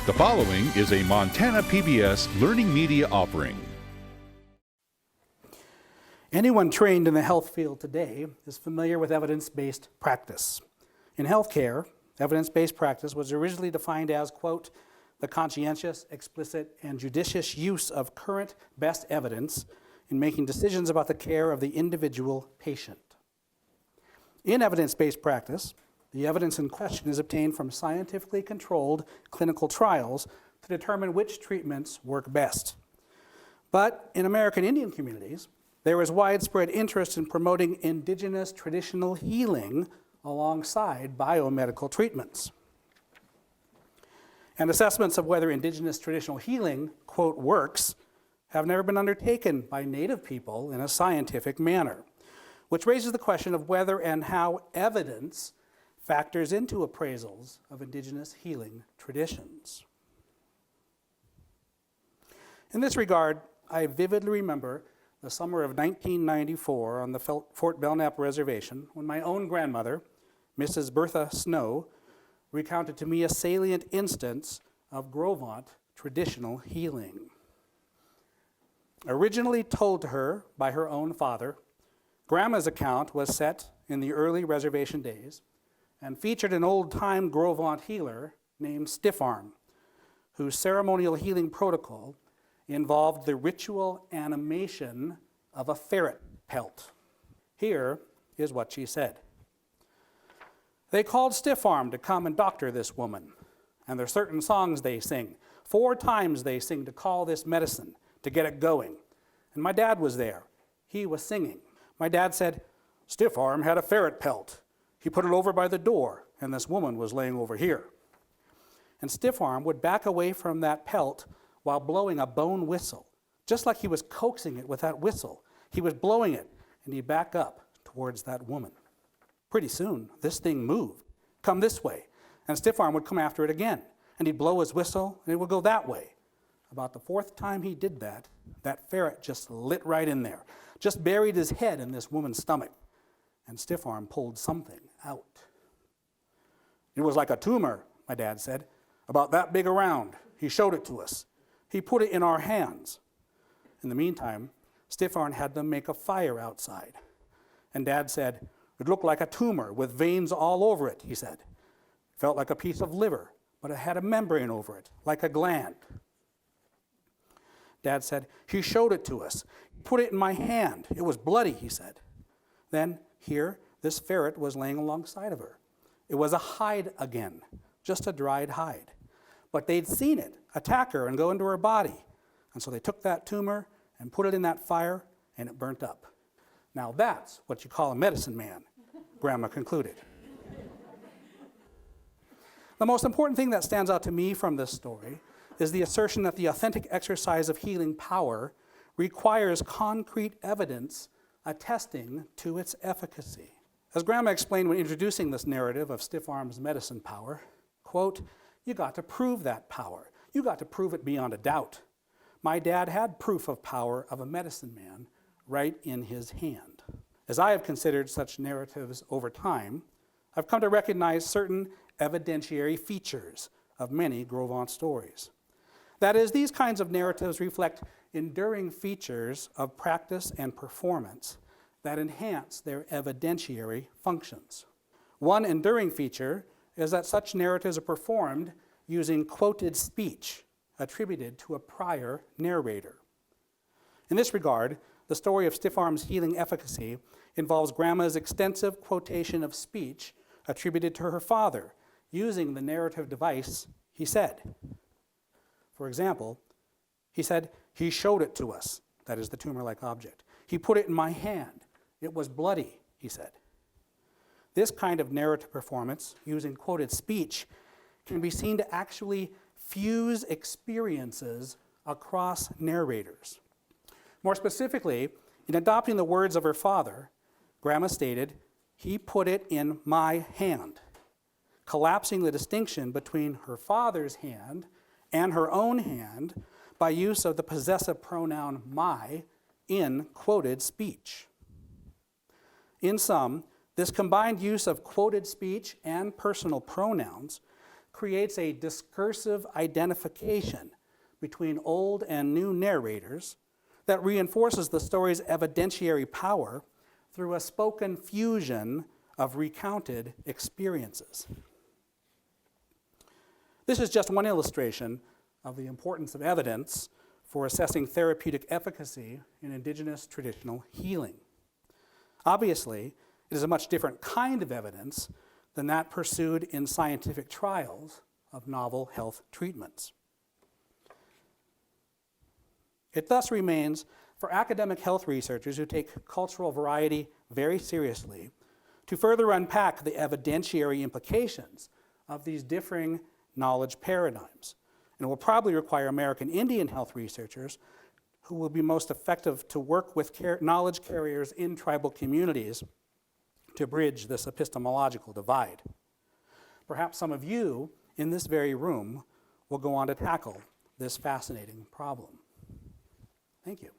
The following is a Montana PBS Learning Media offering. Anyone trained in the health field today is familiar with evidence-based practice. In healthcare, evidence-based practice was originally defined as, quote, the conscientious, explicit, and judicious use of current best evidence in making decisions about the care of the individual patient. In evidence-based practice, the evidence in question is obtained from scientifically controlled clinical trials to determine which treatments work best. But in American Indian communities, there is widespread interest in promoting indigenous traditional healing alongside biomedical treatments. And assessments of whether indigenous traditional healing, quote, works, have never been undertaken by Native people in a scientific manner, which raises the question of whether and how evidence factors into appraisals of indigenous healing traditions. In this regard, I vividly remember the summer of 1994 on the Fort Belknap Reservation when my own grandmother, Mrs. Bertha Snow, recounted to me a salient instance of Gros Ventre traditional healing. Originally told to her by her own father, Grandma's account was set in the early reservation days and featured an old-time Gros Ventre healer named Stiff Arm, whose ceremonial healing protocol involved the ritual animation of a ferret pelt. Here is what she said. They called Stiff Arm to come and doctor this woman, and there's certain songs they sing. 4 times they sing to call this medicine, to get it going. And my dad was there. He was singing. My dad said, Stiff Arm had a ferret pelt. He put it over by the door, and this woman was laying over here. And Stiff Arm would back away from that pelt while blowing a bone whistle, just like he was coaxing it with that whistle. He was blowing it, and he'd back up towards that woman. Pretty soon, this thing moved. Come this way. And Stiff Arm would come after it again, and he'd blow his whistle, and it would go that way. About the 4th time he did that, that ferret just lit right in there, just buried his head in this woman's stomach, and Stiff Arm pulled something out. It was like a tumor, my dad said, about that big around. He showed it to us. He put it in our hands. In the meantime, Stiff Arm had them make a fire outside. And Dad said, it looked like a tumor with veins all over it, he said. Felt like a piece of liver, but it had a membrane over it, like a gland. Dad said, he showed it to us. He put it in my hand. It was bloody, he said. Then, here, this ferret was laying alongside of her. It was a hide again, just a dried hide. But they'd seen it attack her and go into her body. And so they took that tumor and put it in that fire, and it burnt up. Now that's what you call a medicine man, Grandma concluded. The most important thing that stands out to me from this story is the assertion that the authentic exercise of healing power requires concrete evidence attesting to its efficacy. As Grandma explained when introducing this narrative of Stiff Arm's medicine power, quote, you got to prove that power. You got to prove it beyond a doubt. My dad had proof of power of a medicine man right in his hand. As I have considered such narratives over time, I've come to recognize certain evidentiary features of many Gros Ventre stories. That is, these kinds of narratives reflect enduring features of practice and performance that enhance their evidentiary functions. One enduring feature is that such narratives are performed using quoted speech attributed to a prior narrator. In this regard, the story of Stiff Arm's healing efficacy involves Grandma's extensive quotation of speech attributed to her father, using the narrative device, he said. For example, he said, he showed it to us, that is the tumor-like object. He put it in my hand. It was bloody, he said. This kind of narrative performance, using quoted speech, can be seen to actually fuse experiences across narrators. More specifically, in adopting the words of her father, Grandma stated, he put it in my hand, collapsing the distinction between her father's hand and her own hand by use of the possessive pronoun my in quoted speech. In sum, this combined use of quoted speech and personal pronouns creates a discursive identification between old and new narrators that reinforces the story's evidentiary power through a spoken fusion of recounted experiences. This is just one illustration of the importance of evidence for assessing therapeutic efficacy in indigenous traditional healing. Obviously, it is a much different kind of evidence than that pursued in scientific trials of novel health treatments. It thus remains for academic health researchers who take cultural variety very seriously to further unpack the evidentiary implications of these differing knowledge paradigms. And it will probably require American Indian health researchers who will be most effective to work with knowledge carriers in tribal communities to bridge this epistemological divide. Perhaps some of you in this very room will go on to tackle this fascinating problem. Thank you.